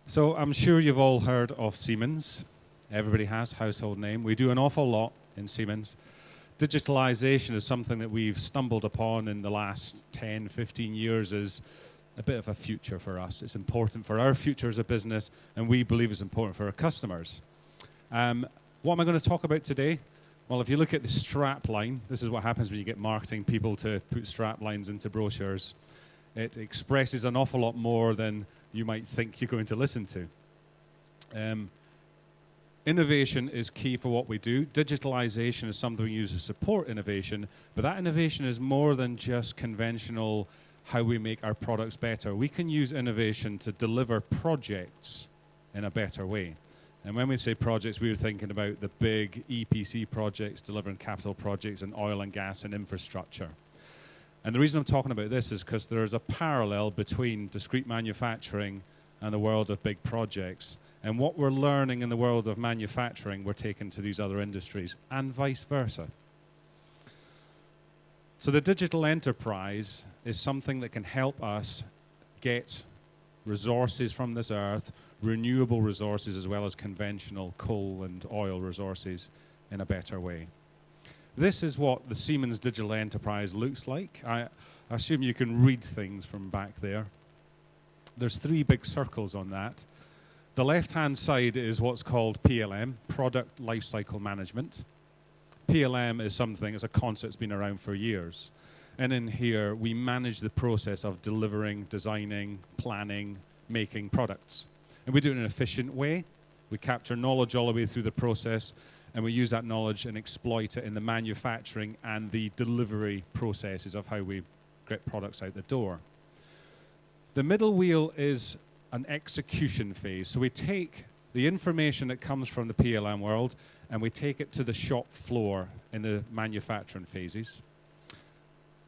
So I'm sure you've all heard of Siemens. Everybody has, household name. We do an awful lot in Siemens. Digitalization is something that we've stumbled upon in the last 10, 15 years as a bit of a future for us. It's important for our future as a business, and we believe it's important for our customers. What am I going to talk about today? Well, if you look at the strap line, this is what happens when you get marketing people to put strap lines into brochures. It expresses an awful lot more than you might think you're going to listen to. Innovation is key for what we do. Digitalization is something we use to support innovation, but that innovation is more than just conventional how we make our products better. We can use innovation to deliver projects in a better way. And when we say projects, we were thinking about the big EPC projects, delivering capital projects in oil and gas and infrastructure. And the reason I'm talking about this is because there is a parallel between discrete manufacturing and the world of big projects. And what we're learning in the world of manufacturing, we're taking to these other industries, and vice versa. So the digital enterprise is something that can help us get resources from this earth, renewable resources as well as conventional coal and oil resources in a better way. This is what the Siemens digital enterprise looks like. I assume you can read things from back there. There's 3 big circles on that. The left-hand side is what's called PLM, Product Lifecycle Management. PLM is something, it's a concept that's been around for years. And in here, we manage the process of delivering, designing, planning, making products. And we do it in an efficient way. We capture knowledge all the way through the process, and we use that knowledge and exploit it in the manufacturing and the delivery processes of how we get products out the door. The middle wheel is an execution phase. So we take the information that comes from the PLM world and we take it to the shop floor in the manufacturing phases.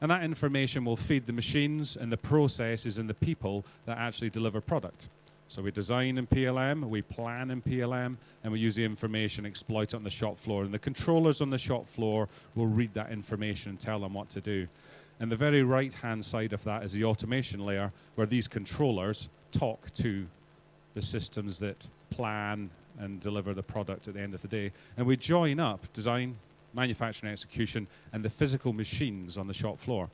And that information will feed the machines and the processes and the people that actually deliver product. So we design in PLM, we plan in PLM, and we use the information, exploit it on the shop floor. And the controllers on the shop floor will read that information and tell them what to do. And the very right-hand side of that is the automation layer, where these controllers talk to the systems that plan and deliver the product at the end of the day. And we join up design, manufacturing, execution, and the physical machines on the shop floor.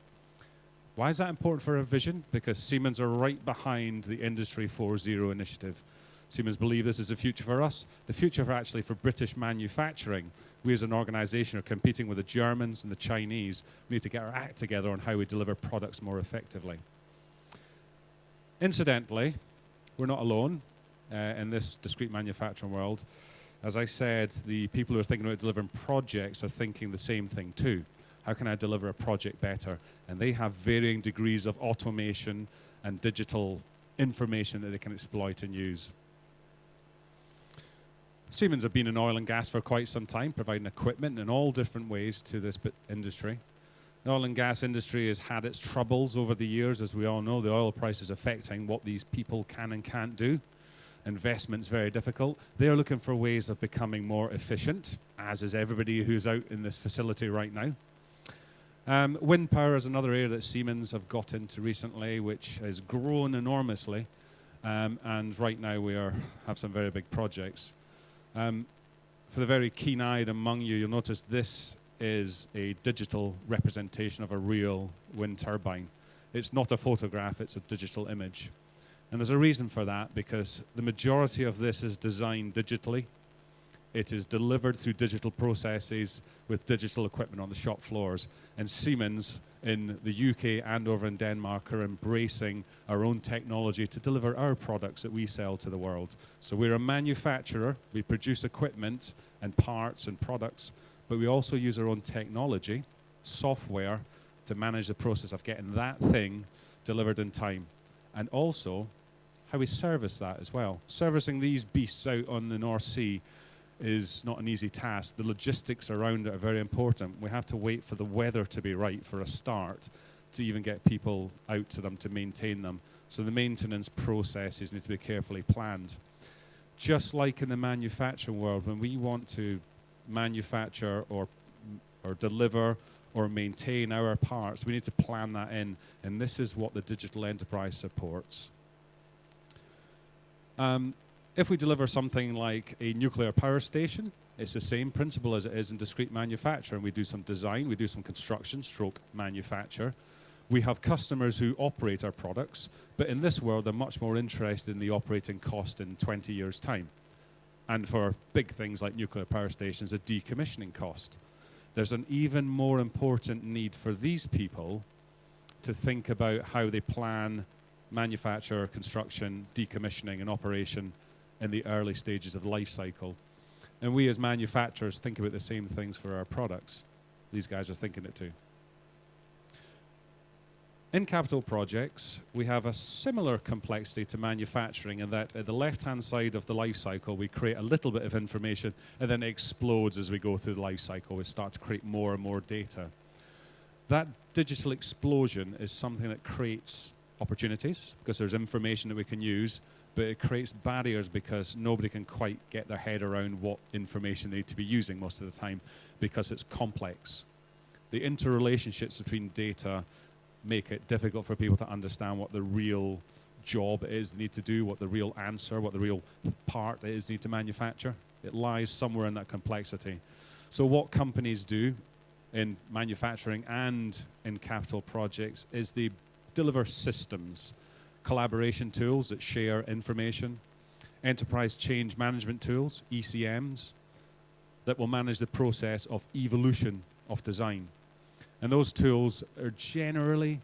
Why is that important for our vision? Because Siemens are right behind the Industry 4.0 initiative. Siemens believe this is the future for us. The future for British manufacturing. We as an organization are competing with the Germans and the Chinese. We need to get our act together on how we deliver products more effectively. Incidentally, we're not alone in this discrete manufacturing world. As I said, the people who are thinking about delivering projects are thinking the same thing too. How can I deliver a project better? And they have varying degrees of automation and digital information that they can exploit and use. Siemens have been in oil and gas for quite some time, providing equipment in all different ways to this industry. The oil and gas industry has had its troubles over the years. As we all know, the oil price is affecting what these people can and can't do. Investment's very difficult. They're looking for ways of becoming more efficient, as is everybody who's out in this facility right now. Wind power is another area that Siemens have got into recently, which has grown enormously. And right now we have some very big projects. For the very keen-eyed among you, you'll notice this is a digital representation of a real wind turbine. It's not a photograph, it's a digital image. And there's a reason for that, because the majority of this is designed digitally. It is delivered through digital processes with digital equipment on the shop floors. And Siemens in the UK and over in Denmark are embracing our own technology to deliver our products that we sell to the world. So we're a manufacturer, we produce equipment and parts and products, but we also use our own technology, software, to manage the process of getting that thing delivered in time. And also how we service that as well. Servicing these beasts out on the North Sea is not an easy task. The logistics around it are very important. We have to wait for the weather to be right for a start to even get people out to them to maintain them. So the maintenance processes need to be carefully planned. Just like in the manufacturing world, when we want to manufacture or deliver or maintain our parts, we need to plan that in. And this is what the digital enterprise supports. If we deliver something like a nuclear power station, it's the same principle as it is in discrete manufacturing. We do some design, we do some construction, stroke manufacture. We have customers who operate our products, but in this world, they're much more interested in the operating cost in 20 years' time. And for big things like nuclear power stations, a decommissioning cost. There's an even more important need for these people to think about how they plan manufacture, construction, decommissioning, and operation in the early stages of the life cycle. And we as manufacturers think about the same things for our products. These guys are thinking it too. In capital projects, we have a similar complexity to manufacturing in that at the left-hand side of the life cycle, we create a little bit of information and then it explodes as we go through the life cycle. We start to create more and more data. That digital explosion is something that creates opportunities because there's information that we can use, but it creates barriers because nobody can quite get their head around what information they need to be using most of the time because it's complex. The interrelationships between data make it difficult for people to understand what the real job is they need to do, what the real answer, what the real part is they need to manufacture. It lies somewhere in that complexity. So what companies do in manufacturing and in capital projects is they deliver systems, collaboration tools that share information, enterprise change management tools, ECMs, that will manage the process of evolution of design. And those tools are generally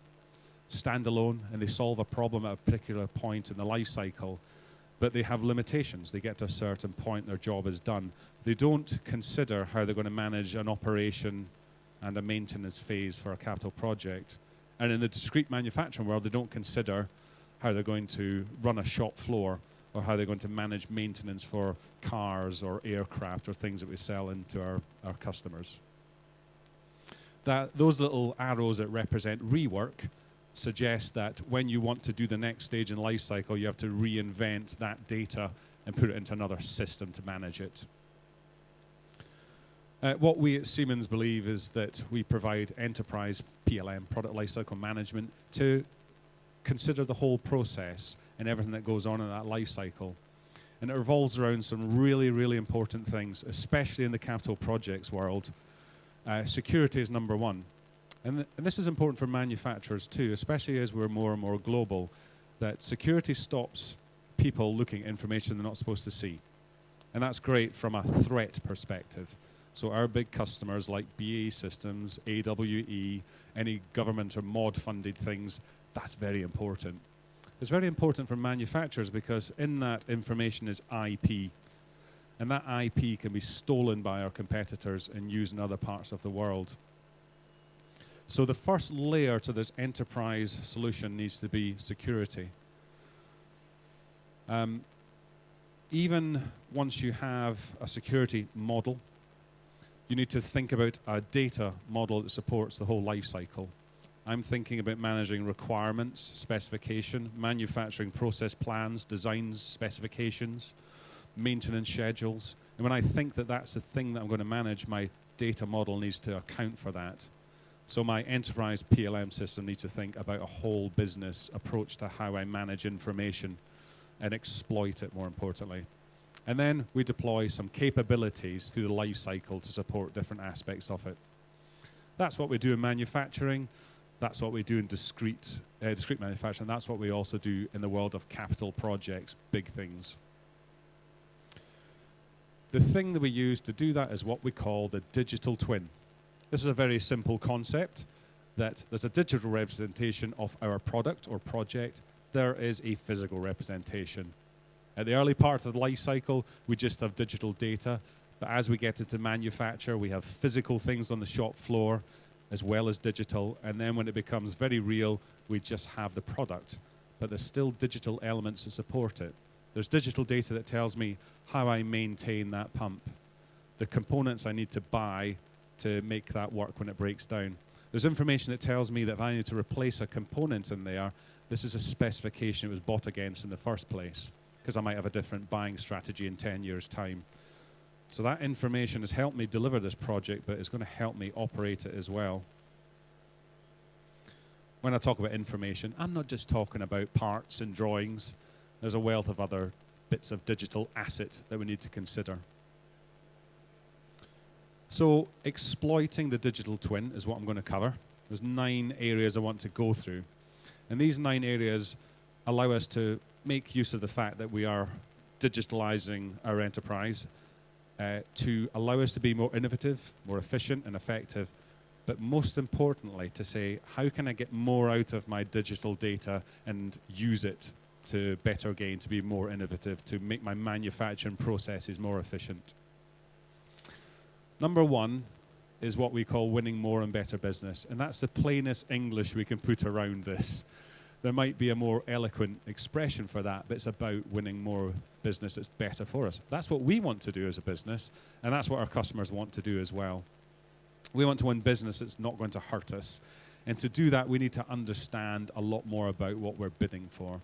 standalone and they solve a problem at a particular point in the life cycle, but they have limitations. They get to a certain point, their job is done. They don't consider how they're going to manage an operation and a maintenance phase for a capital project. And in the discrete manufacturing world, they don't consider how they're going to run a shop floor or how they're going to manage maintenance for cars or aircraft or things that we sell into our customers. Those little arrows that represent rework suggest that when you want to do the next stage in life cycle, you have to reinvent that data and put it into another system to manage it. What we at Siemens believe is that we provide enterprise PLM, product lifecycle management, to consider the whole process and everything that goes on in that life cycle. And it revolves around some really, really important things, especially in the capital projects world. Security is number one. And this is important for manufacturers too, especially as we're more and more global, that security stops people looking at information they're not supposed to see. And that's great from a threat perspective. So our big customers like BAE Systems, AWE, any government or mod-funded things, that's very important. It's very important for manufacturers because in that information is IP. And that IP can be stolen by our competitors and used in other parts of the world. So the first layer to this enterprise solution needs to be security. Even once you have a security model, you need to think about a data model that supports the whole life cycle. I'm thinking about managing requirements, specification, manufacturing process plans, designs, specifications, maintenance schedules. And when I think that that's the thing that I'm going to manage, my data model needs to account for that. So my enterprise PLM system needs to think about a whole business approach to how I manage information and exploit it, more importantly. And then we deploy some capabilities through the life cycle to support different aspects of it. That's what we do in manufacturing. That's what we do in discrete manufacturing. That's what we also do in the world of capital projects, big things. The thing that we use to do that is what we call the digital twin. This is a very simple concept that there's a digital representation of our product or project. There is a physical representation. At the early part of the life cycle, we just have digital data. But as we get into manufacture, we have physical things on the shop floor as well as digital. And then when it becomes very real, we just have the product. But there's still digital elements to support it. There's digital data that tells me how I maintain that pump, the components I need to buy to make that work when it breaks down. There's information that tells me that if I need to replace a component in there, this is a specification it was bought against in the first place, because I might have a different buying strategy in 10 years' time. So that information has helped me deliver this project, but it's going to help me operate it as well. When I talk about information, I'm not just talking about parts and drawings. There's a wealth of other bits of digital asset that we need to consider. So exploiting the digital twin is what I'm going to cover. There's 9 areas I want to go through. And these 9 areas allow us to make use of the fact that we are digitalizing our enterprise to allow us to be more innovative, more efficient and effective, but most importantly to say, how can I get more out of my digital data and use it to better gain, to be more innovative, to make my manufacturing processes more efficient. Number 1 is what we call winning more and better business, and that's the plainest English we can put around this. There might be a more eloquent expression for that, but it's about winning more business that's better for us. That's what we want to do as a business, and that's what our customers want to do as well. We want to win business that's not going to hurt us. And to do that, we need to understand a lot more about what we're bidding for.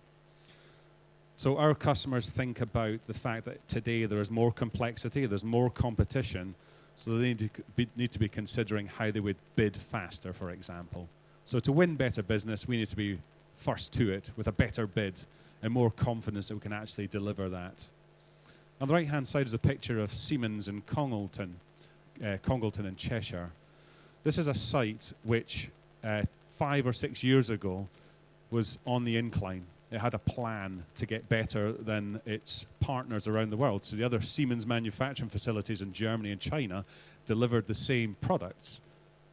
So our customers think about the fact that today there is more complexity, there's more competition, so they need to be considering how they would bid faster, for example. So to win better business, we need to be first to it with a better bid and more confidence that we can actually deliver that. On the right-hand side is a picture of Siemens in Congleton in Cheshire. This is a site which 5 or 6 years ago was on the incline. It had a plan to get better than its partners around the world. So the other Siemens manufacturing facilities in Germany and China delivered the same products.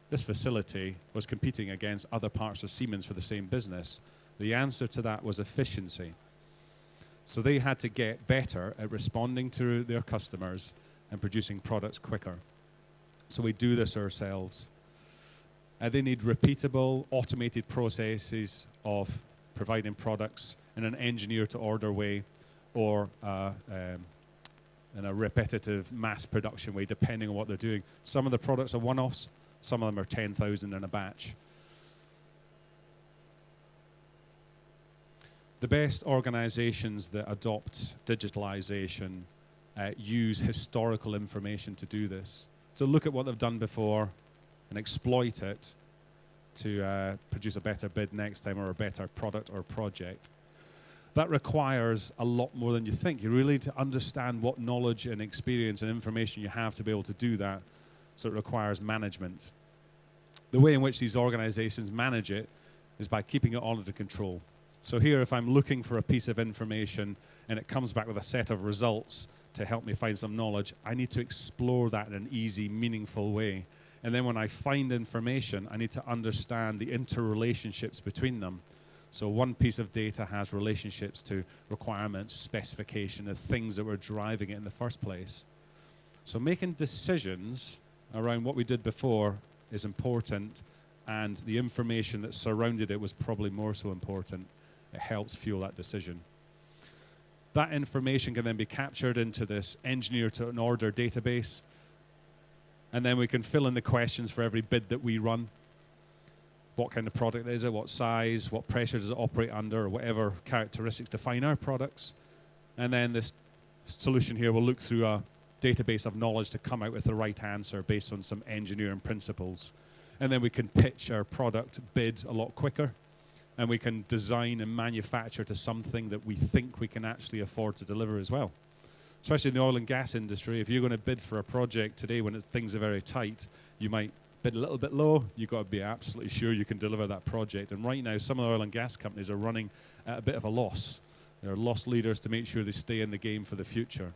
This facility was competing against other parts of Siemens for the same business. The answer to that was efficiency. So they had to get better at responding to their customers and producing products quicker. So we do this ourselves. They need repeatable, automated processes of providing products in an engineer-to-order way or in a repetitive mass production way, depending on what they're doing. Some of the products are one-offs, some of them are 10,000 in a batch. The best organizations that adopt digitalization use historical information to do this. So look at what they've done before and exploit it to produce a better bid next time or a better product or project. That requires a lot more than you think. You really need to understand what knowledge and experience and information you have to be able to do that. So it requires management. The way in which these organizations manage it is by keeping it under control. So here, if I'm looking for a piece of information and it comes back with a set of results to help me find some knowledge, I need to explore that in an easy, meaningful way. And then when I find information, I need to understand the interrelationships between them. So one piece of data has relationships to requirements, specification, the things that were driving it in the first place. So making decisions around what we did before is important, and the information that surrounded it was probably more so important. It helps fuel that decision. That information can then be captured into this engineer-to-order database, and then we can fill in the questions for every bid that we run. What kind of product is it? What size? What pressure does it operate under? Or whatever characteristics define our products. And then this solution here will look through a database of knowledge to come out with the right answer based on some engineering principles. And then we can pitch our product bid a lot quicker. And we can design and manufacture to something that we think we can actually afford to deliver as well. Especially in the oil and gas industry, if you're going to bid for a project today when things are very tight, you might bid a little bit low. You've got to be absolutely sure you can deliver that project. And right now, some of the oil and gas companies are running at a bit of a loss. They're loss leaders to make sure they stay in the game for the future.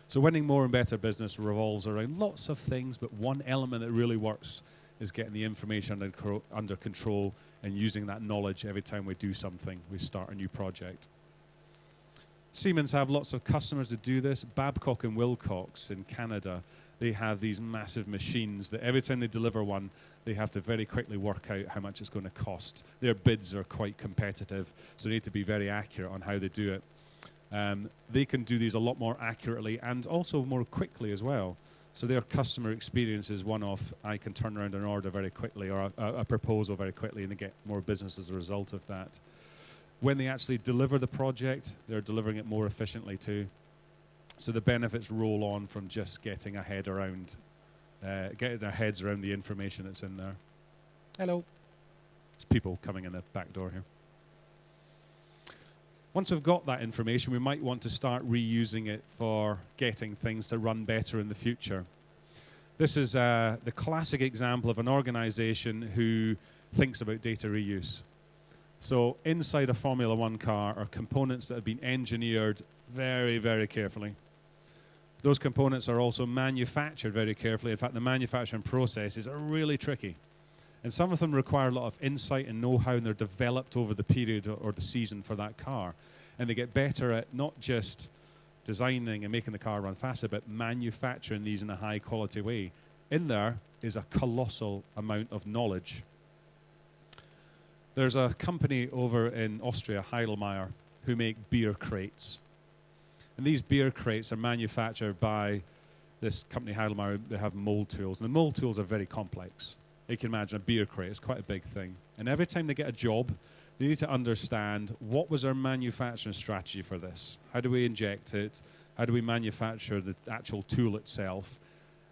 So winning more and better business revolves around lots of things, but one element that really works is getting the information under control and using that knowledge every time we do something, we start a new project. Siemens have lots of customers that do this. Babcock and Wilcox in Canada, they have these massive machines that every time they deliver one, they have to very quickly work out how much it's going to cost. Their bids are quite competitive, so they need to be very accurate on how they do it. They can do these a lot more accurately and also more quickly as well. So their customer experience is one of, I can turn around an order very quickly or a proposal very quickly, and they get more business as a result of that. When they actually deliver the project, they're delivering it more efficiently too. So the benefits roll on from just getting a head around, getting their heads around the information that's in there. Hello. There's people coming in the back door here. Once we've got that information, we might want to start reusing it for getting things to run better in the future. This is the classic example of an organization who thinks about data reuse. So inside a Formula One car are components that have been engineered very, very carefully. Those components are also manufactured very carefully. In fact, the manufacturing processes are really tricky. And some of them require a lot of insight and know-how, and they're developed over the period or the season for that car. And they get better at not just designing and making the car run faster, but manufacturing these in a high-quality way. In there is a colossal amount of knowledge. There's a company over in Austria, Heidelmeier, who make beer crates. And these beer crates are manufactured by this company, Heidelmeier. They have mold tools. And the mold tools are very complex. You can imagine a beer crate is quite a big thing. And every time they get a job, they need to understand what was our manufacturing strategy for this. How do we inject it? How do we manufacture the actual tool itself?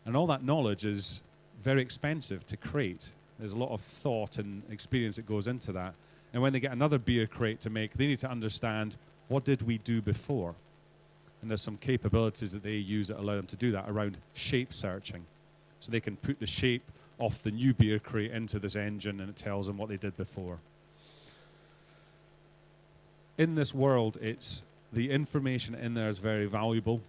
And all that knowledge is very expensive to create. There's a lot of thought and experience that goes into that. And when they get another beer crate to make, they need to understand, what did we do before? And there's some capabilities that they use that allow them to do that around shape searching. So they can put the shape off the new beer crate into this engine, and it tells them what they did before. In this world, the information in there is very valuable.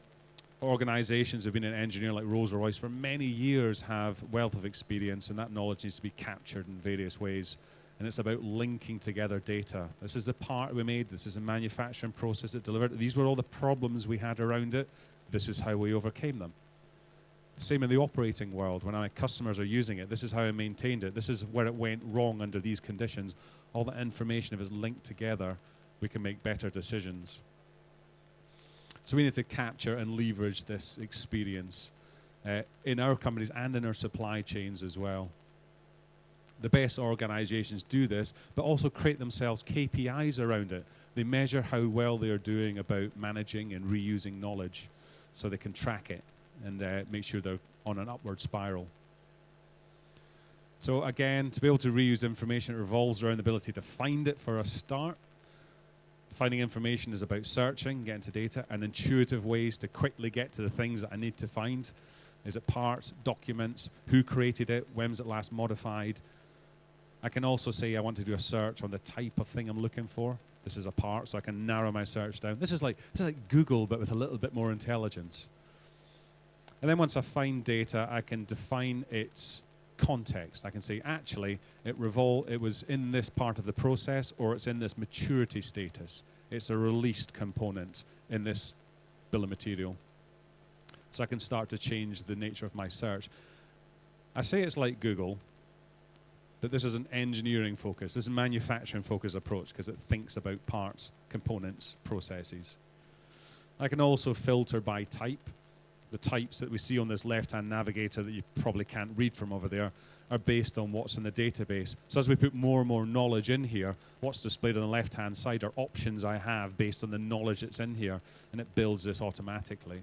Organizations who have been in engineering like Rolls-Royce for many years have wealth of experience, and that knowledge needs to be captured in various ways. And it's about linking together data. This is the part we made. This is a manufacturing process that delivered. These were all the problems we had around it. This is how we overcame them. Same in the operating world. When my customers are using it, this is how I maintained it. This is where it went wrong under these conditions. All that information, if it's linked together, we can make better decisions. So we need to capture and leverage this experience in our companies and in our supply chains as well. The best organizations do this, but also create themselves KPIs around it. They measure how well they are doing about managing and reusing knowledge so they can track it and make sure they're on an upward spiral. So again, to be able to reuse information, it revolves around the ability to find it for a start. Finding information is about searching, getting to data, and intuitive ways to quickly get to the things that I need to find. Is it parts, documents, who created it, when was it last modified? I can also say I want to do a search on the type of thing I'm looking for. This is a part, so I can narrow my search down. This is like Google, but with a little bit more intelligence. And then once I find data, I can define its context. I can say, actually, it was in this part of the process, or it's in this maturity status. It's a released component in this bill of material. So I can start to change the nature of my search. I say it's like Google, but this is an engineering focus. This is a manufacturing focus approach because it thinks about parts, components, processes. I can also filter by type. The types that we see on this left-hand navigator that you probably can't read from over there are based on what's in the database. So as we put more and more knowledge in here, what's displayed on the left-hand side are options I have based on the knowledge that's in here, and it builds this automatically.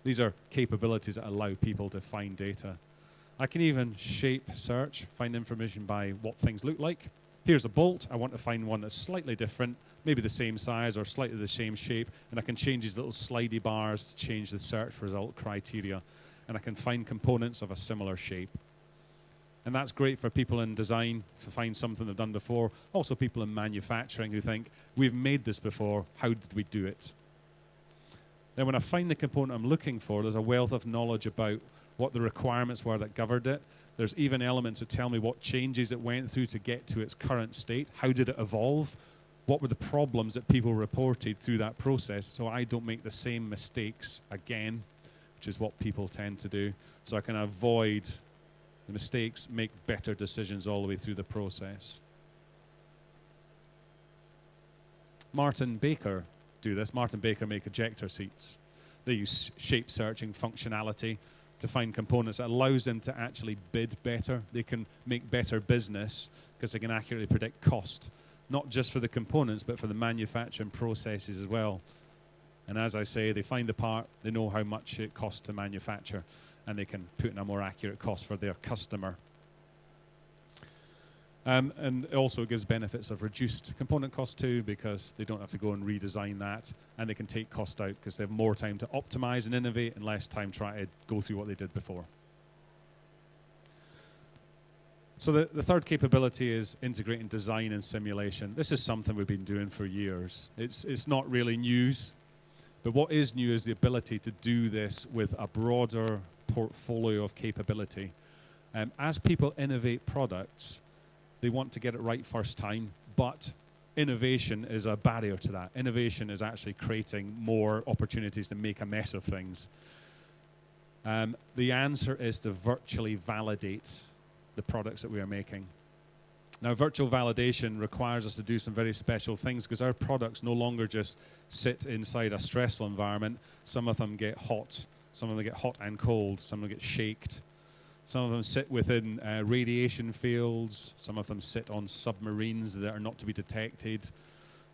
These are capabilities that allow people to find data. I can even shape search, find information by what things look like. Here's a bolt. I want to find one that's slightly different, maybe the same size or slightly the same shape, and I can change these little slidey bars to change the search result criteria, and I can find components of a similar shape. And that's great for people in design to find something they've done before. Also people in manufacturing who think, we've made this before, how did we do it? Then when I find the component I'm looking for, there's a wealth of knowledge about what the requirements were that governed it. There's even elements that tell me what changes it went through to get to its current state. How did it evolve? What were the problems that people reported through that process so I don't make the same mistakes again, which is what people tend to do. So I can avoid the mistakes, make better decisions all the way through the process. Martin Baker do this. Martin Baker make ejector seats. They use shape searching functionality to find components that allows them to actually bid better. They can make better business because they can accurately predict cost, not just for the components, but for the manufacturing processes as well. And as I say, they find the part, they know how much it costs to manufacture, and they can put in a more accurate cost for their customer. And it also gives benefits of reduced component cost too, because they don't have to go and redesign that, and they can take cost out because they have more time to optimize and innovate and less time trying to go through what they did before. So the third capability is integrating design and simulation. This is something we've been doing for years. It's not really news, but what is new is the ability to do this with a broader portfolio of capability. As people innovate products, they want to get it right first time, but innovation is a barrier to that. Innovation is actually creating more opportunities to make a mess of things. The answer is to virtually validate the products that we are making. Now, virtual validation requires us to do some very special things because our products no longer just sit inside a stressful environment. Some of them get hot. Some of them get hot and cold. Some of them get shaked. Some of them sit within radiation fields. Some of them sit on submarines that are not to be detected.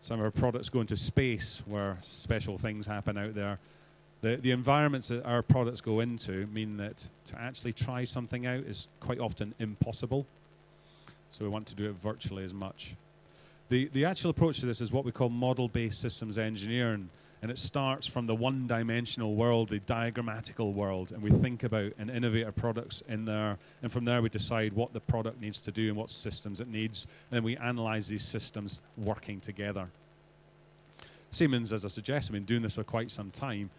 Some of our products go into space where special things happen out there. The environments that our products go into mean that to actually try something out is quite often impossible. So we want to do it virtually as much. The actual approach to this is what we call model-based systems engineering. And it starts from the one-dimensional world, the diagrammatical world, and we think about and innovate our products in there, and from there we decide what the product needs to do and what systems it needs, and then we analyze these systems working together. Siemens, as I suggested, have been doing this for quite some time,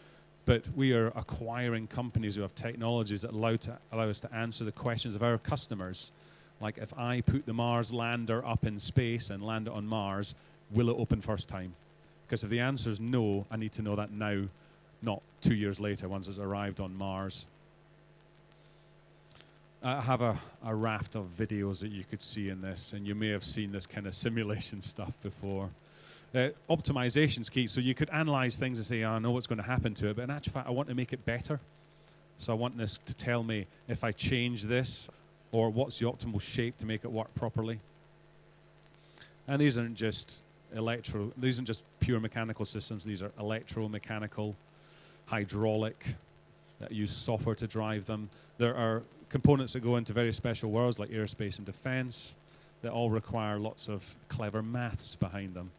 but we are acquiring companies who have technologies that allow us to answer the questions of our customers. Like if I put the Mars lander up in space and land it on Mars, will it open first time? Because if the answer is no, I need to know that now, not 2 years later once it's arrived on Mars. I have a raft of videos that you could see in this, and you may have seen this kind of simulation stuff before. Optimization is key, so you could analyze things and say, I know what's going to happen to it, but in actual fact, I want to make it better. So I want this to tell me if I change this, or what's the optimal shape to make it work properly. And these aren't just pure mechanical systems. These are electromechanical, hydraulic, that use software to drive them. There are components that go into very special worlds like aerospace and defense that all require lots of clever maths behind them.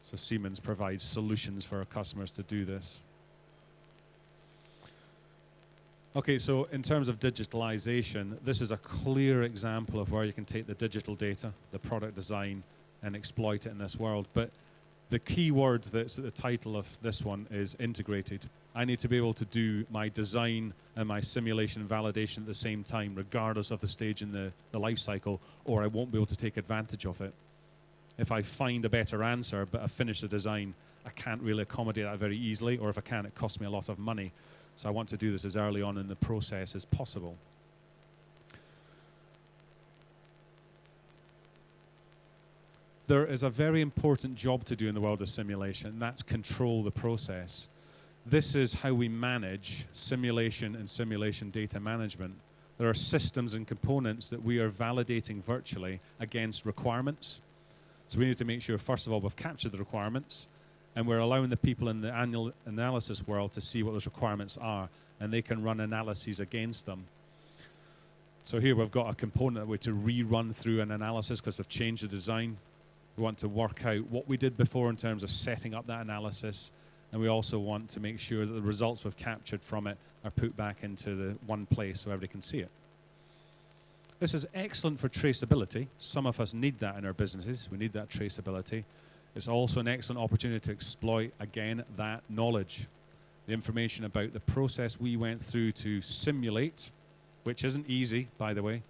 So Siemens provides solutions for our customers to do this. Okay, so in terms of digitalization, this is a clear example of where you can take the digital data, the product design, and exploit it in this world. But the key word that's at the title of this one is integrated. I need to be able to do my design and my simulation and validation at the same time, regardless of the stage in the life cycle, or I won't be able to take advantage of it. If I find a better answer, but I finish the design, I can't really accommodate that very easily, or if I can, it costs me a lot of money. So I want to do this as early on in the process as possible. There is a very important job to do in the world of simulation, and that's control the process. This is how we manage simulation and simulation data management. There are systems and components that we are validating virtually against requirements. So we need to make sure, first of all, we've captured the requirements, and we're allowing the people in the annual analysis world to see what those requirements are, and they can run analyses against them. So here we've got a component that we're to rerun through an analysis because we've changed the design. We want to work out what we did before in terms of setting up that analysis, and we also want to make sure that the results we've captured from it are put back into the one place so everybody can see it. This is excellent for traceability. Some of us need that in our businesses. We need that traceability. It's also an excellent opportunity to exploit, again, that knowledge, the information about the process we went through to simulate, which isn't easy, by the way,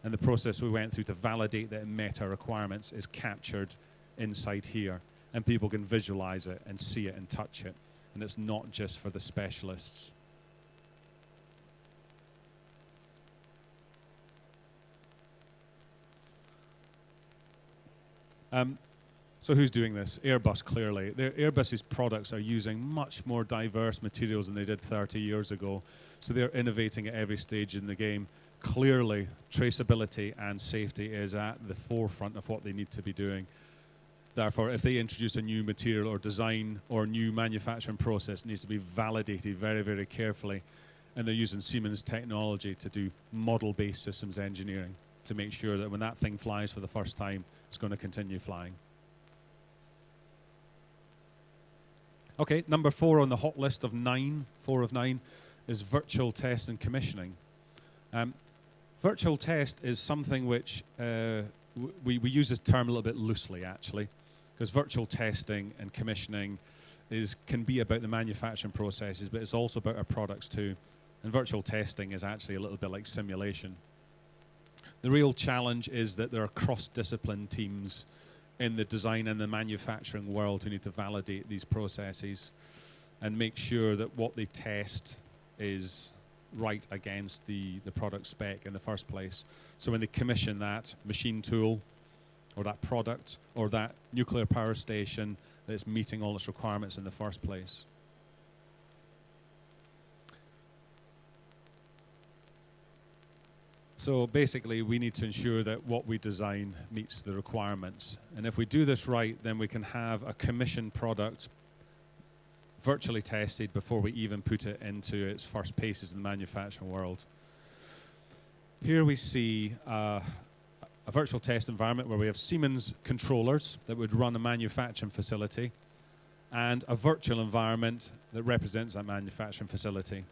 and the process we went through to validate that it met our requirements is captured inside here. And people can visualize it and see it and touch it. And it's not just for the specialists. So who's doing this? Airbus, clearly. Airbus's products are using much more diverse materials than they did 30 years ago. So they're innovating at every stage in the game. Clearly, traceability and safety is at the forefront of what they need to be doing. Therefore, if they introduce a new material or design or new manufacturing process, it needs to be validated very, very carefully. And they're using Siemens technology to do model-based systems engineering. to make sure that when that thing flies for the first time, it's going to continue flying. Okay, number 4 on the hot list of 9, 4 of 9, is virtual test and commissioning. Virtual test is something which we use this term a little bit loosely, actually, because virtual testing and commissioning can be about the manufacturing processes, but it's also about our products too. And virtual testing is actually a little bit like simulation. The real challenge is that there are cross-discipline teams in the design and the manufacturing world who need to validate these processes and make sure that what they test is right against the product spec in the first place. So when they commission that machine tool or that product or that nuclear power station, that it's meeting all its requirements in the first place. So basically, we need to ensure that what we design meets the requirements. And if we do this right, then we can have a commissioned product virtually tested before we even put it into its first paces in the manufacturing world. Here we see a virtual test environment where we have Siemens controllers that would run a manufacturing facility and a virtual environment that represents that manufacturing facility.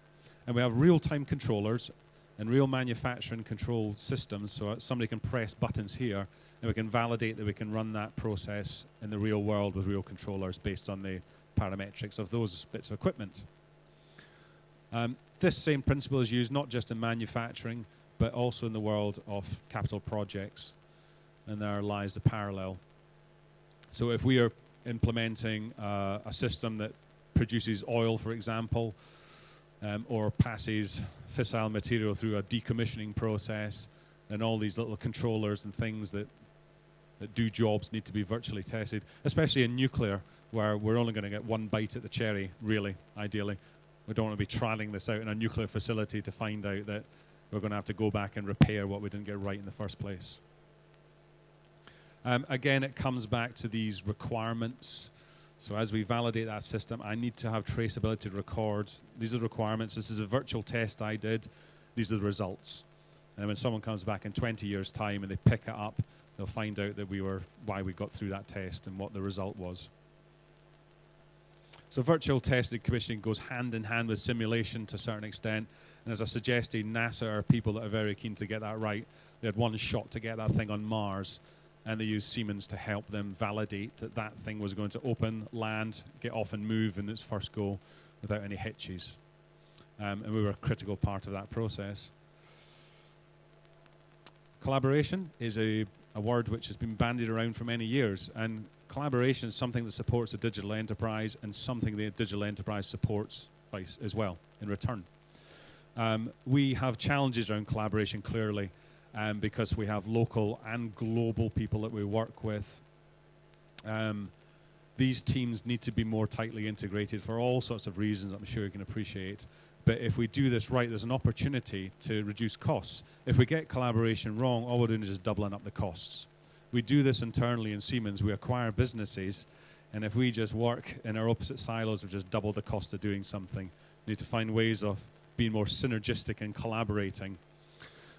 And we have real-time controllers and real manufacturing control systems, so somebody can press buttons here and we can validate that we can run that process in the real world with real controllers based on the parametrics of those bits of equipment. This same principle is used not just in manufacturing, but also in the world of capital projects, and there lies the parallel. So if we are implementing a system that produces oil, for example, or passes fissile material through a decommissioning process, then all these little controllers and things that do jobs need to be virtually tested, especially in nuclear, where we're only going to get one bite at the cherry, really, ideally. We don't want to be trialing this out in a nuclear facility to find out that we're going to have to go back and repair what we didn't get right in the first place. Again, it comes back to these requirements. So as we validate that system, I need to have traceability to record. These are the requirements. This is a virtual test I did. These are the results. And when someone comes back in 20 years' time and they pick it up, they'll find out that why we got through that test and what the result was. So virtual testing and commissioning goes hand in hand with simulation to a certain extent. And as I suggested, NASA are people that are very keen to get that right. They had one shot to get that thing on Mars, and they used Siemens to help them validate that that thing was going to open, land, get off and move in its first go without any hitches. And we were a critical part of that process. Collaboration is a word which has been bandied around for many years, and collaboration is something that supports the digital enterprise and something the digital enterprise supports as well in return. We have challenges around collaboration, clearly, because we have local and global people that we work with. These teams need to be more tightly integrated for all sorts of reasons I'm sure you can appreciate. But if we do this right, there's an opportunity to reduce costs. If we get collaboration wrong, all we're doing is just doubling up the costs. We do this internally in Siemens. We acquire businesses, and if we just work in our opposite silos, we just double the cost of doing something. We need to find ways of being more synergistic and collaborating.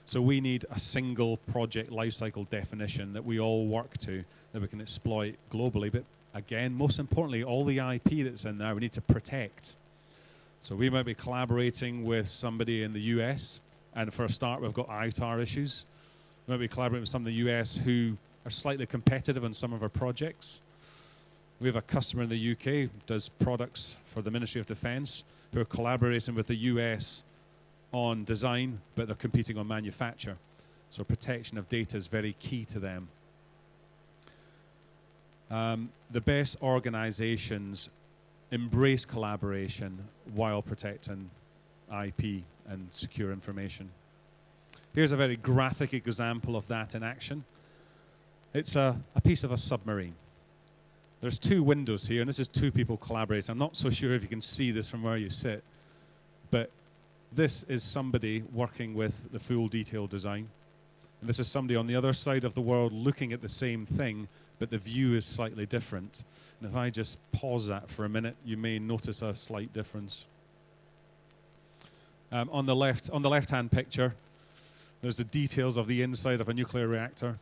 So we need a single project lifecycle definition that we all work to, that we can exploit globally. But again, most importantly, all the IP that's in there, we need to protect. So we might be collaborating with somebody in the US, and for a start, we've got ITAR issues. We might be collaborating with some of the US who are slightly competitive on some of our projects. We have a customer in the UK who does products for the Ministry of Defence who are collaborating with the US on design, but they're competing on manufacture. So protection of data is very key to them. The best organizations embrace collaboration while protecting IP and secure information. Here's a very graphic example of that in action. It's a piece of a submarine. There's two windows here, and this is two people collaborating. I'm not so sure if you can see this from where you sit, but this is somebody working with the full detailed design. And this is somebody on the other side of the world looking at the same thing, but the view is slightly different. And if I just pause that for a minute, you may notice a slight difference. On the left-hand picture, There's the details of the inside of a nuclear reactor.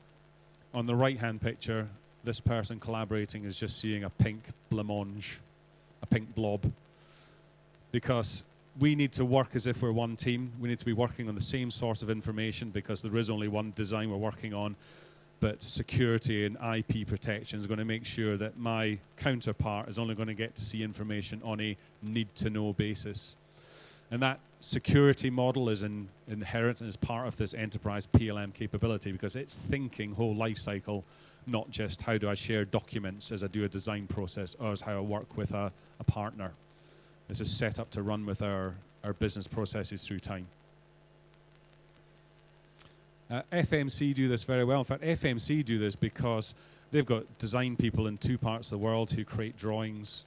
On the right-hand picture, this person collaborating is just seeing a pink blancmange, a pink blob. Because we need to work as if we're one team. We need to be working on the same source of information because there is only one design we're working on. But security and IP protection is going to make sure that my counterpart is only going to get to see information on a need-to-know basis. And that security model is inherent and is part of this enterprise PLM capability because it's thinking whole life cycle, not just how do I share documents as I do a design process or as how I work with a partner. This is set up to run with our business processes through time. FMC do this very well. In fact, FMC do this because they've got design people in 2 parts of the world who create drawings.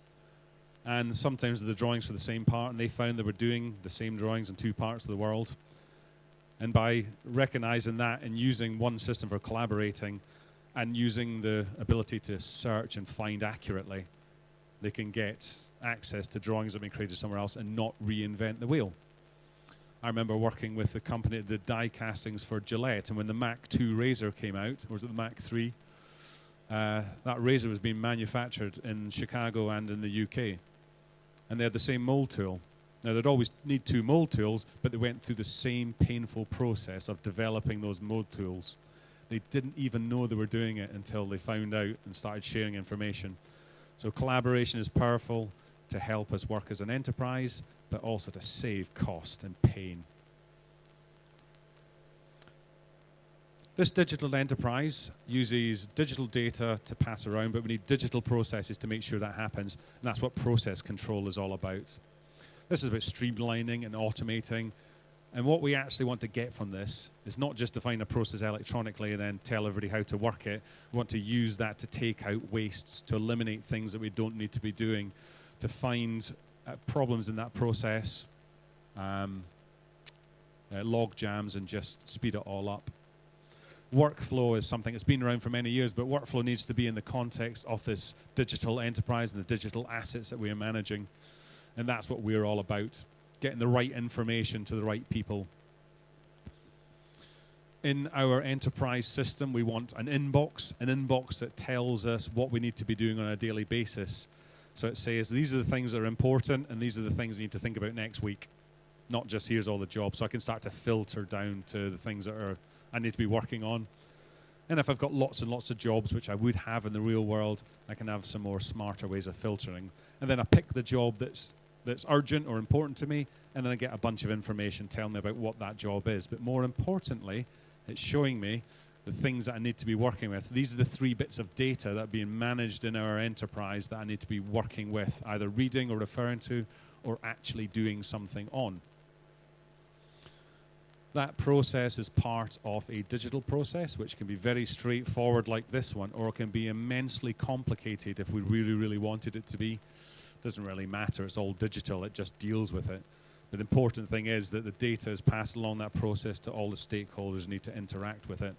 And sometimes the drawings for the same part, and they found they were doing the same drawings in 2 parts of the world. And by recognizing that and using one system for collaborating and using the ability to search and find accurately, they can get access to drawings that have been created somewhere else and not reinvent the wheel. I remember working with the company that did die castings for Gillette, and when the Mac 2 razor came out, or was it the Mac 3? That razor was being manufactured in Chicago and in the UK. And they had the same mold tool. Now, they'd always need 2 mold tools, but they went through the same painful process of developing those mold tools. They didn't even know they were doing it until they found out and started sharing information. So collaboration is powerful to help us work as an enterprise, but also to save cost and pain. This digital enterprise uses digital data to pass around, but we need digital processes to make sure that happens, and that's what process control is all about. This is about streamlining and automating, and what we actually want to get from this is not just define a process electronically and then tell everybody how to work it. We want to use that to take out wastes, to eliminate things that we don't need to be doing, to find problems in that process, log jams, and just speed it all up. Workflow is something that's been around for many years, but workflow needs to be in the context of this digital enterprise and the digital assets that we are managing. And that's what we're all about, getting the right information to the right people. In our enterprise system, we want an inbox that tells us what we need to be doing on a daily basis. So it says, these are the things that are important, and these are the things you need to think about next week. Not just, here's all the jobs. So I can start to filter down to the things that I need to be working on. And if I've got lots and lots of jobs, which I would have in the real world, I can have some more smarter ways of filtering. And then I pick the job that's urgent or important to me, and then I get a bunch of information telling me about what that job is. But more importantly, it's showing me the things that I need to be working with. These are the 3 bits of data that are being managed in our enterprise that I need to be working with, either reading or referring to, or actually doing something on. That process is part of a digital process, which can be very straightforward like this one, or it can be immensely complicated if we really, really wanted it to be. It doesn't really matter. It's all digital. It just deals with it. But the important thing is that the data is passed along that process to all the stakeholders who need to interact with it.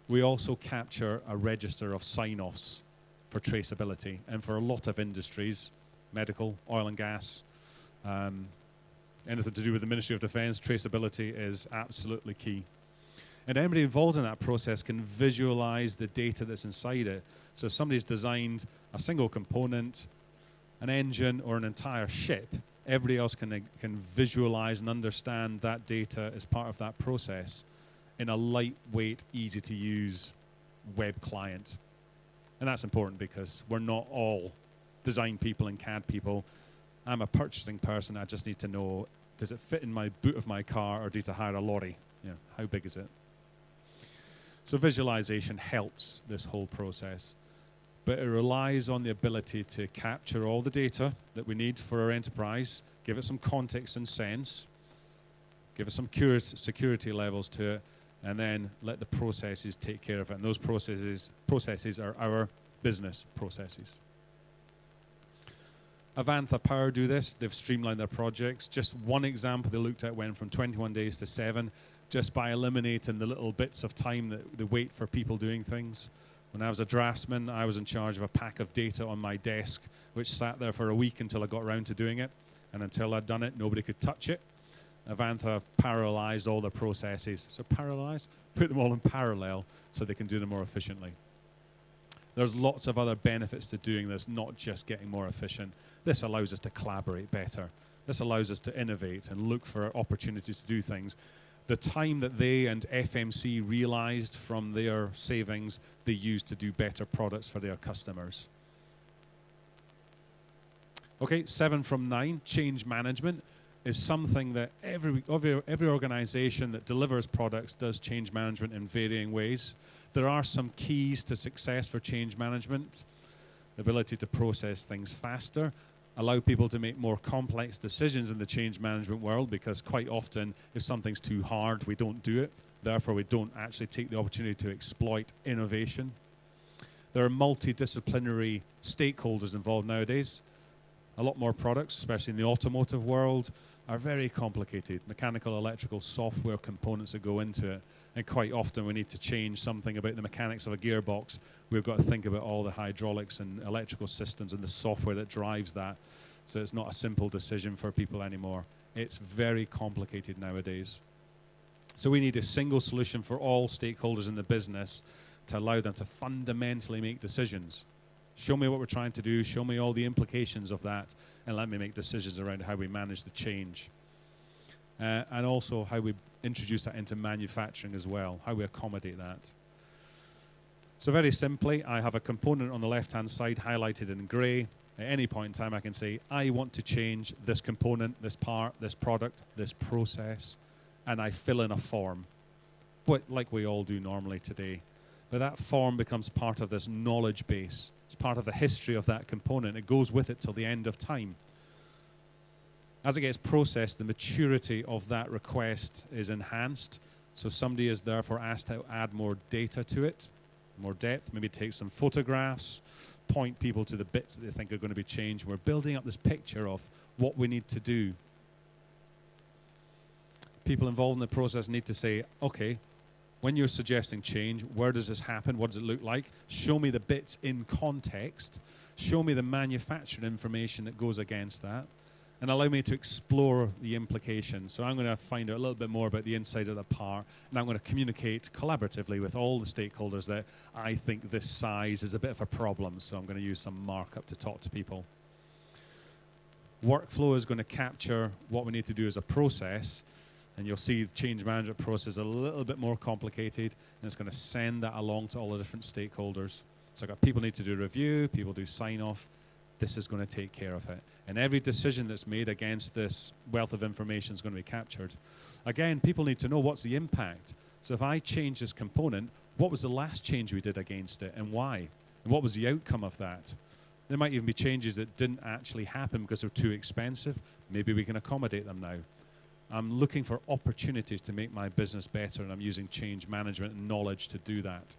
We also capture a register of sign-offs for traceability. And for a lot of industries, medical, oil and gas, anything to do with the Ministry of Defence, traceability is absolutely key. And anybody involved in that process can visualize the data that's inside it. So if somebody's designed a single component, an engine, or an entire ship, everybody else can visualize and understand that data as part of that process in a lightweight, easy-to-use web client. And that's important because we're not all design people and CAD people. I'm a purchasing person. I just need to know, does it fit in my boot of my car, or do I hire a lorry? You know, how big is it? So visualization helps this whole process. But it relies on the ability to capture all the data that we need for our enterprise, give it some context and sense, give it some security levels to it, and then let the processes take care of it. And those processes are our business processes. Avantha Power do this. They've streamlined their projects. Just one example they looked at went from 21 days to 7, just by eliminating the little bits of time that they wait for people doing things. When I was a draftsman, I was in charge of a pack of data on my desk, which sat there for a week until I got around to doing it. And until I'd done it, nobody could touch it. Avanta have parallelized all their processes. So parallelize, put them all in parallel so they can do them more efficiently. There's lots of other benefits to doing this, not just getting more efficient. This allows us to collaborate better. This allows us to innovate and look for opportunities to do things. The time that they and FMC realized from their savings, they used to do better products for their customers. Okay, 7 from 9, change management is something that every organization that delivers products does change management in varying ways. There are some keys to success for change management. The ability to process things faster, allow people to make more complex decisions in the change management world, because quite often if something's too hard, we don't do it. Therefore, we don't actually take the opportunity to exploit innovation. There are multidisciplinary stakeholders involved nowadays. A lot more products, especially in the automotive world, are very complicated. Mechanical, electrical, software components that go into it. And quite often we need to change something about the mechanics of a gearbox. We've got to think about all the hydraulics and electrical systems and the software that drives that. So it's not a simple decision for people anymore. It's very complicated nowadays. So we need a single solution for all stakeholders in the business to allow them to fundamentally make decisions. Show me what we're trying to do, show me all the implications of that, and let me make decisions around how we manage the change. And also how we introduce that into manufacturing as well, how we accommodate that. So very simply, I have a component on the left-hand side highlighted in grey. At any point in time, I can say, I want to change this component, this part, this product, this process, and I fill in a form, like we all do normally today. But that form becomes part of this knowledge base. It's part of the history of that component. It goes with it till the end of time. As it gets processed, the maturity of that request is enhanced. So somebody is therefore asked to add more data to it, more depth, maybe take some photographs, point people to the bits that they think are going to be changed. We're building up this picture of what we need to do. People involved in the process need to say, okay, when you're suggesting change, where does this happen? What does it look like? Show me the bits in context. Show me the manufacturing information that goes against that. And allow me to explore the implications. So I'm going to find out a little bit more about the inside of the part, and I'm going to communicate collaboratively with all the stakeholders that I think this size is a bit of a problem, so I'm going to use some markup to talk to people. Workflow is going to capture what we need to do as a process, and you'll see the change management process a little bit more complicated, and it's going to send that along to all the different stakeholders. So I've got people need to do review, people do sign-off. This is going to take care of it. And every decision that's made against this wealth of information is going to be captured. Again, people need to know what's the impact. So if I change this component, what was the last change we did against it and why? And what was the outcome of that? There might even be changes that didn't actually happen because they're too expensive. Maybe we can accommodate them now. I'm looking for opportunities to make my business better, and I'm using change management and knowledge to do that.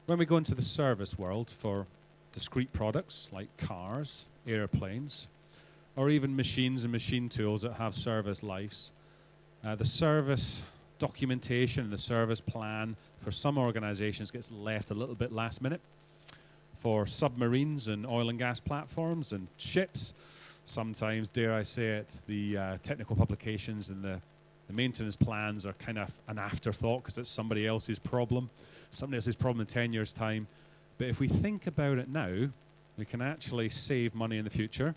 When we go into the service world for discrete products like cars, airplanes, or even machines and machine tools that have service lives, the service documentation and the service plan for some organizations gets left a little bit last minute. For submarines and oil and gas platforms and ships, sometimes, dare I say it, the technical publications and the maintenance plans are kind of an afterthought because it's somebody else's problem. Somebody else's problem in 10 years' time. But if we think about it now, we can actually save money in the future.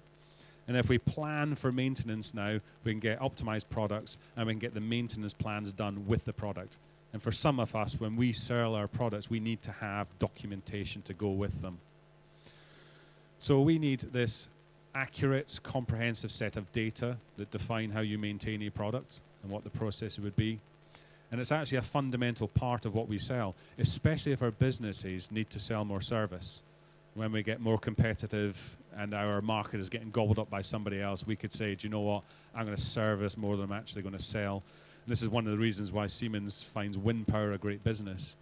And if we plan for maintenance now, we can get optimized products and we can get the maintenance plans done with the product. And for some of us, when we sell our products, we need to have documentation to go with them. So we need this accurate, comprehensive set of data that define how you maintain a product and what the process would be. And it's actually a fundamental part of what we sell, especially if our businesses need to sell more service. When we get more competitive and our market is getting gobbled up by somebody else, we could say, do you know what, I'm going to service more than I'm actually going to sell. And this is one of the reasons why Siemens finds wind power a great business,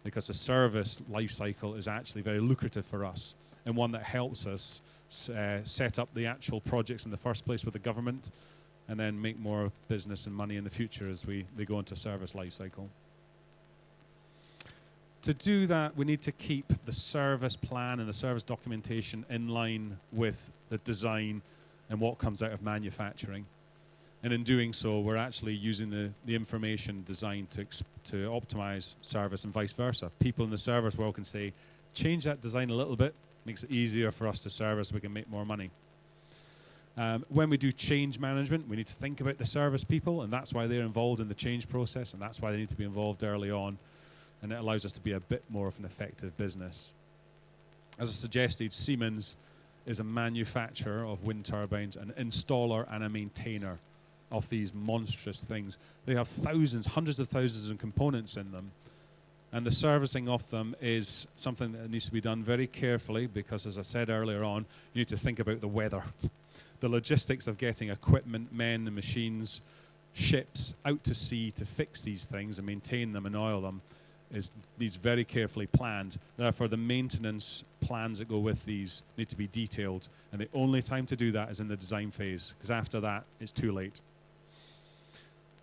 because the service life cycle is actually very lucrative for us, and one that helps us set up the actual projects in the first place with the government, and then make more business and money in the future as they go into service life cycle. To do that, we need to keep the service plan and the service documentation in line with the design and what comes out of manufacturing. And in doing so, we're actually using the information designed to optimize service and vice versa. People in the service world can say, change that design a little bit, makes it easier for us to service, we can make more money. When we do change management, we need to think about the service people, and that's why they're involved in the change process, and that's why they need to be involved early on, and it allows us to be a bit more of an effective business. As I suggested, Siemens is a manufacturer of wind turbines, an installer and a maintainer of these monstrous things. They have thousands, hundreds of thousands of components in them, and the servicing of them is something that needs to be done very carefully because, as I said earlier on, you need to think about the weather. The logistics of getting equipment, men and machines, ships out to sea to fix these things and maintain them and oil them needs very carefully planned. Therefore, the maintenance plans that go with these need to be detailed, and the only time to do that is in the design phase, because after that, it's too late.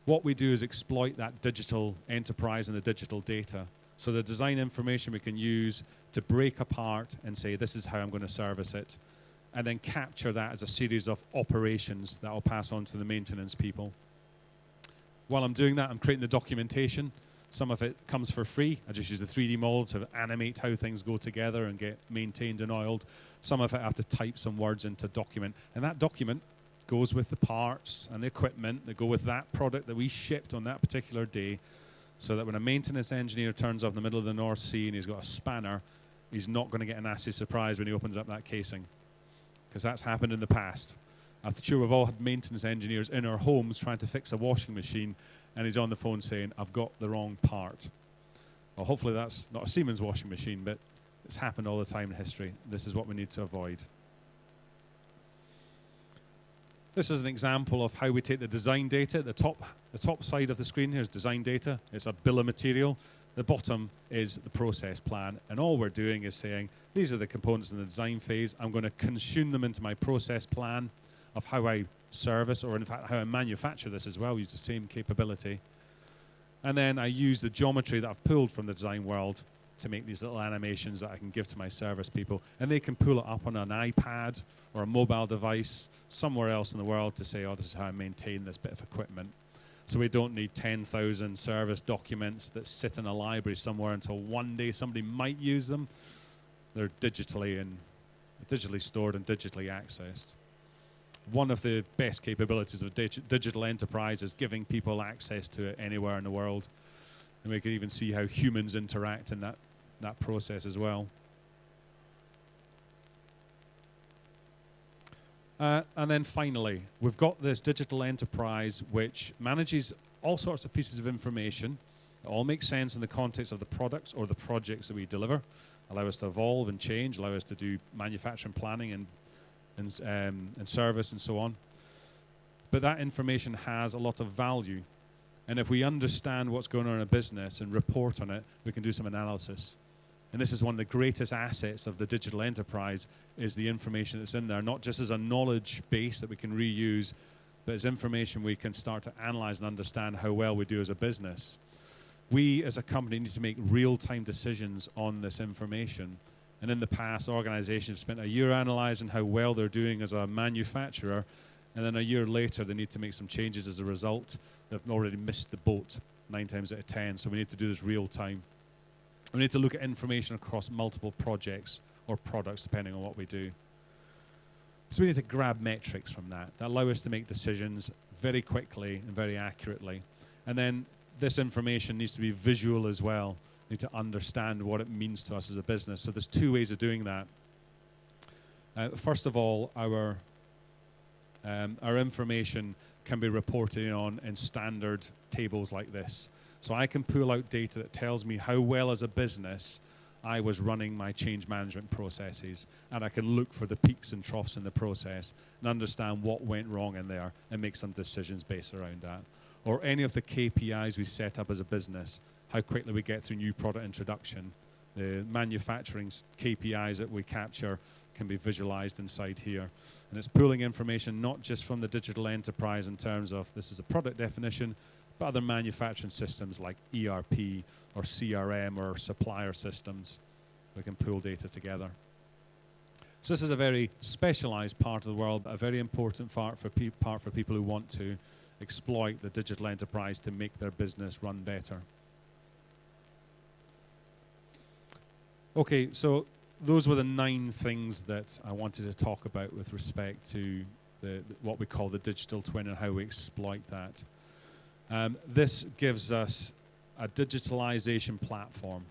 What we do is exploit that digital enterprise and the digital data. So the design information we can use to break apart and say, this is how I'm going to service it, and then capture that as a series of operations that I'll pass on to the maintenance people. While I'm doing that, I'm creating the documentation. Some of it comes for free. I just use the 3D model to animate how things go together and get maintained and oiled. Some of it I have to type some words into document. And that document goes with the parts and the equipment that go with that product that we shipped on that particular day, so that when a maintenance engineer turns up in the middle of the North Sea and he's got a spanner, he's not going to get a nasty surprise when he opens up that casing, because that's happened in the past. I'm sure we've all had maintenance engineers in our homes trying to fix a washing machine, and he's on the phone saying, I've got the wrong part. Well, hopefully that's not a Siemens washing machine, but it's happened all the time in history. This is what we need to avoid. This is an example of how we take the design data. The top side of the screen here is design data. It's a bill of material. The bottom is the process plan. And all we're doing is saying, these are the components in the design phase. I'm going to consume them into my process plan of how I service, or in fact how I manufacture this as well, use the same capability. And then I use the geometry that I've pulled from the design world to make these little animations that I can give to my service people. And they can pull it up on an iPad or a mobile device somewhere else in the world to say, oh, this is how I maintain this bit of equipment. So we don't need 10,000 service documents that sit in a library somewhere until one day somebody might use them. They're digitally stored and digitally accessed. One of the best capabilities of digital enterprise is giving people access to it anywhere in the world. And we can even see how humans interact in that process as well. And then finally, we've got this digital enterprise which manages all sorts of pieces of information. It all makes sense in the context of the products or the projects that we deliver, allow us to evolve and change, allow us to do manufacturing planning and service and so on. But that information has a lot of value. And if we understand what's going on in a business and report on it, we can do some analysis. And this is one of the greatest assets of the digital enterprise, is the information that's in there, not just as a knowledge base that we can reuse, but as information we can start to analyze and understand how well we do as a business. We as a company need to make real-time decisions on this information. And in the past, organizations have spent a year analyzing how well they're doing as a manufacturer, and then a year later they need to make some changes as a result. They've already missed the boat 9 times out of 10, so we need to do this real time. We need to look at information across multiple projects or products, depending on what we do. So we need to grab metrics from that allow us to make decisions very quickly and very accurately. And then this information needs to be visual as well. We need to understand what it means to us as a business. So there's 2 ways of doing that. First of all, our information can be reported on in standard tables like this. So I can pull out data that tells me how well as a business I was running my change management processes, and I can look for the peaks and troughs in the process and understand what went wrong in there and make some decisions based around that. Or any of the KPIs we set up as a business, how quickly we get through new product introduction. The manufacturing KPIs that we capture can be visualized inside here. And it's pulling information not just from the digital enterprise in terms of this is a product definition, but other manufacturing systems like ERP or CRM or supplier systems. We can pull data together. So this is a very specialized part of the world, but a very important part for people who want to exploit the digital enterprise to make their business run better. Okay, so those were the 9 things that I wanted to talk about with respect to what we call the digital twin and how we exploit that. This gives us a digitalization platform,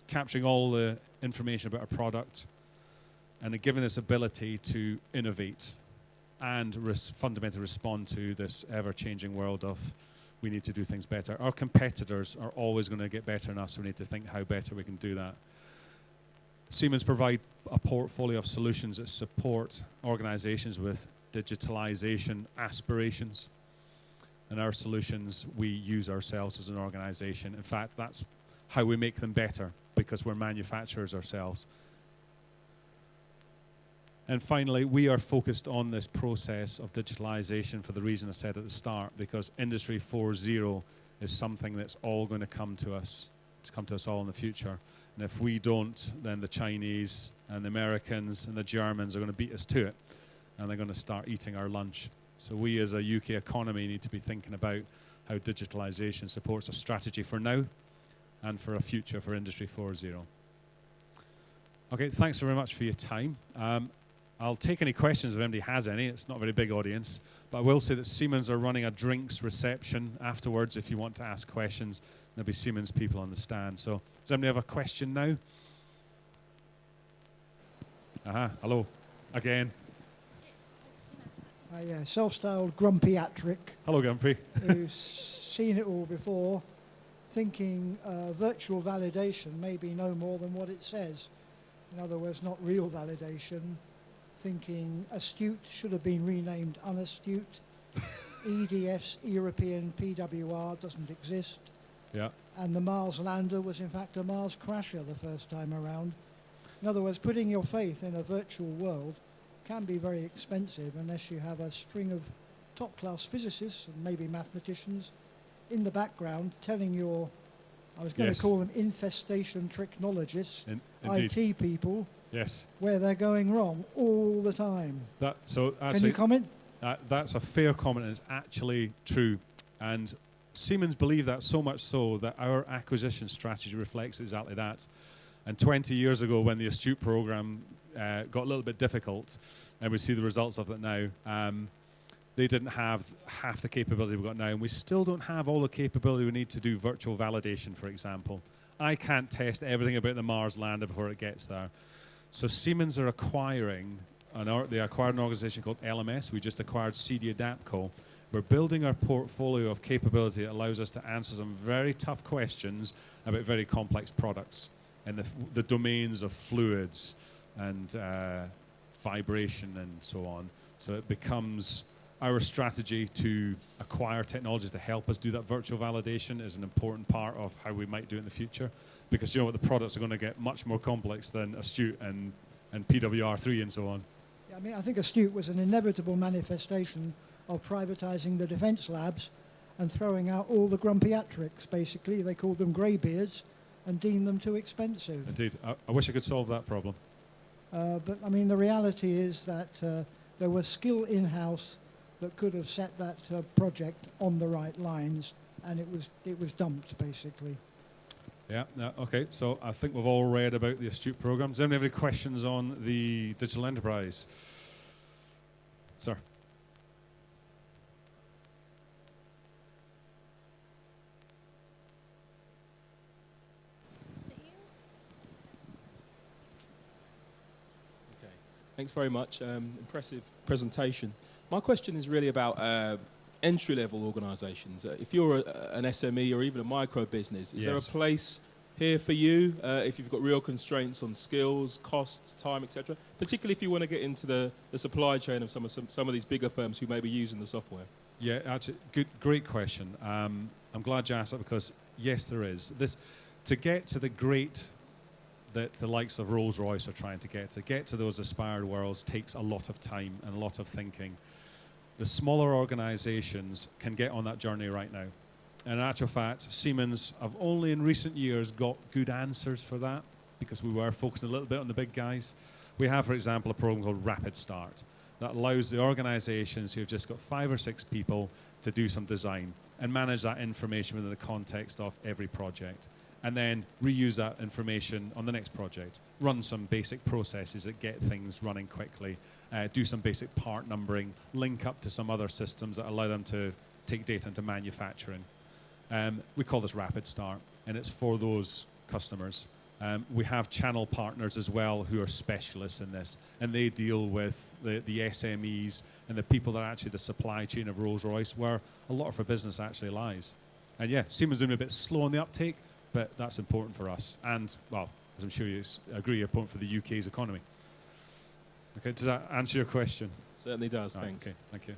capturing all the information about our product and giving this ability to innovate and fundamentally respond to this ever-changing world of we need to do things better. Our competitors are always going to get better than us, so we need to think how better we can do that. Siemens provide a portfolio of solutions that support organizations with digitalization aspirations. And our solutions, we use ourselves as an organization. In fact, that's how we make them better, because we're manufacturers ourselves. And finally, we are focused on this process of digitalization for the reason I said at the start, because Industry 4.0 is something that's all going to come to us all in the future. And if we don't, then the Chinese and the Americans and the Germans are going to beat us to it, and they're going to start eating our lunch. So we as a UK economy need to be thinking about how digitalization supports a strategy for now and for a future for Industry 4.0. Okay, thanks very much for your time. I'll take any questions if anybody has any. It's not a very big audience, but I will say that Siemens are running a drinks reception afterwards if you want to ask questions. There'll be Siemens people on the stand. So does anybody have a question now? Hello, again. A self-styled grumpy-atric. Hello, Grumpy. Who's seen it all before, thinking virtual validation may be no more than what it says. In other words, not real validation. Thinking astute should have been renamed unastute. EDF's European PWR doesn't exist. Yeah. And the Mars lander was in fact a Mars crasher the first time around. In other words, putting your faith in a virtual world can be very expensive unless you have a string of top-class physicists and maybe mathematicians in the background telling your, I was going to call them infestation technologists, IT people, where they're going wrong all the time. Can you comment? That's a fair comment, and it's actually true. And Siemens believe that so much so that our acquisition strategy reflects exactly that. And 20 years ago, when the Astute program got a little bit difficult, and we see the results of it now, they didn't have half the capability we've got now, and we still don't have all the capability we need to do virtual validation, for example. I can't test everything about the Mars lander before it gets there. So Siemens are acquiring, they acquired an organization called LMS. We just acquired CD Adapco. We're building our portfolio of capability that allows us to answer some very tough questions about very complex products in the domains of fluids and vibration and so on. So it becomes our strategy to acquire technologies to help us do that virtual validation is an important part of how we might do it in the future, because you know what, the products are going to get much more complex than Astute and PWR3 and so on. Yeah, I mean, I think Astute was an inevitable manifestation of privatizing the defense labs and throwing out all the grumpy-atrics, basically. They called them greybeards and deemed them too expensive. Indeed. I wish I could solve that problem. But, I mean, the reality is that there was skill in-house that could have set that project on the right lines, and it was dumped, basically. Yeah, okay. So I think we've all read about the Astute program. Does anybody have any questions on the digital enterprise? Sir? Thanks very much. Impressive presentation. My question is really about entry-level organisations. If you're an SME or even a micro business, is there a place here for you if you've got real constraints on skills, costs, time, etc.? Particularly if you want to get into the supply chain of some of these bigger firms who may be using the software. Yeah, actually, great question. I'm glad you asked that, because yes, there is. To get to the great that the likes of Rolls-Royce are trying to get to those aspired worlds takes a lot of time and a lot of thinking. The smaller organizations can get on that journey right now. And in actual fact, Siemens have only in recent years got good answers for that, because we were focusing a little bit on the big guys. we have, for example, a program called Rapid Start that allows the organizations who have just got 5 or 6 people to do some design and manage that information within the context of every project, and then reuse that information on the next project, run some basic processes that get things running quickly, do some basic part numbering, link up to some other systems that allow them to take data into manufacturing. We call this Rapid Start, and it's for those customers. We have channel partners as well who are specialists in this, and they deal with the SMEs and the people that are actually the supply chain of Rolls-Royce, where a lot of our business actually lies. And yeah, Siemens is a bit slow on the uptake, but that's important for us. And, well, as I'm sure you agree, important for the UK's economy. Okay, does that answer your question? Certainly does, Right, thanks. okay, thank you.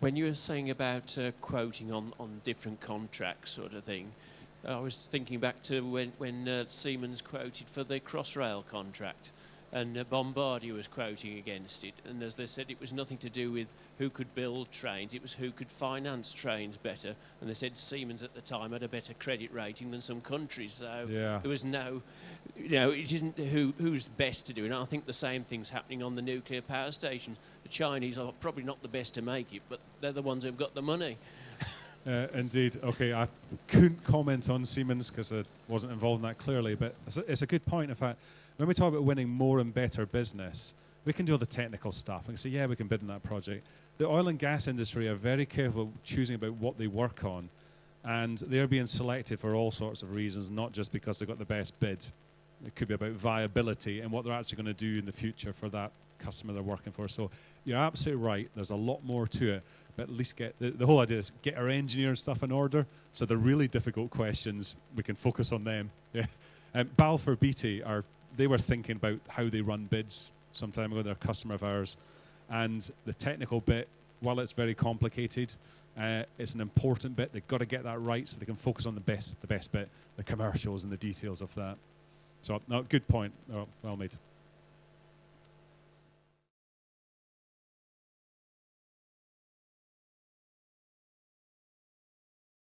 When you were saying about quoting on different contracts sort of thing, I was thinking back to when Siemens quoted for the Crossrail contract, and Bombardier was quoting against it, and as they said, it was nothing to do with who could build trains, it was who could finance trains better, and they said Siemens at the time had a better credit rating than some countries, so Yeah. there was no, it isn't who's best to do it, and I think the same thing's happening on the nuclear power stations. The Chinese are probably not the best to make it, but they're the ones who've got the money. Indeed. Okay, I couldn't comment on Siemens because I wasn't involved in that clearly, but it's a good point. In fact, when we talk about winning more and better business, we can do all the technical stuff. We can say, yeah, we can bid in that project. The oil and gas industry are very careful choosing about what they work on, and they're being selected for all sorts of reasons, not just because they've got the best bid. It could be about viability and what they're actually going to do in the future for that customer they're working for. So you're absolutely right. There's a lot more to it. But at least get the whole idea is get our engineering stuff in order. So the really difficult questions, we can focus on them. Yeah. Balfour Beatty they were thinking about how they run bids some time ago. They're a customer of ours, and the technical bit, while it's very complicated, it's an important bit. They've got to get that right so they can focus on the best bit, the commercials and the details of that. So, no, good point. Oh, well made.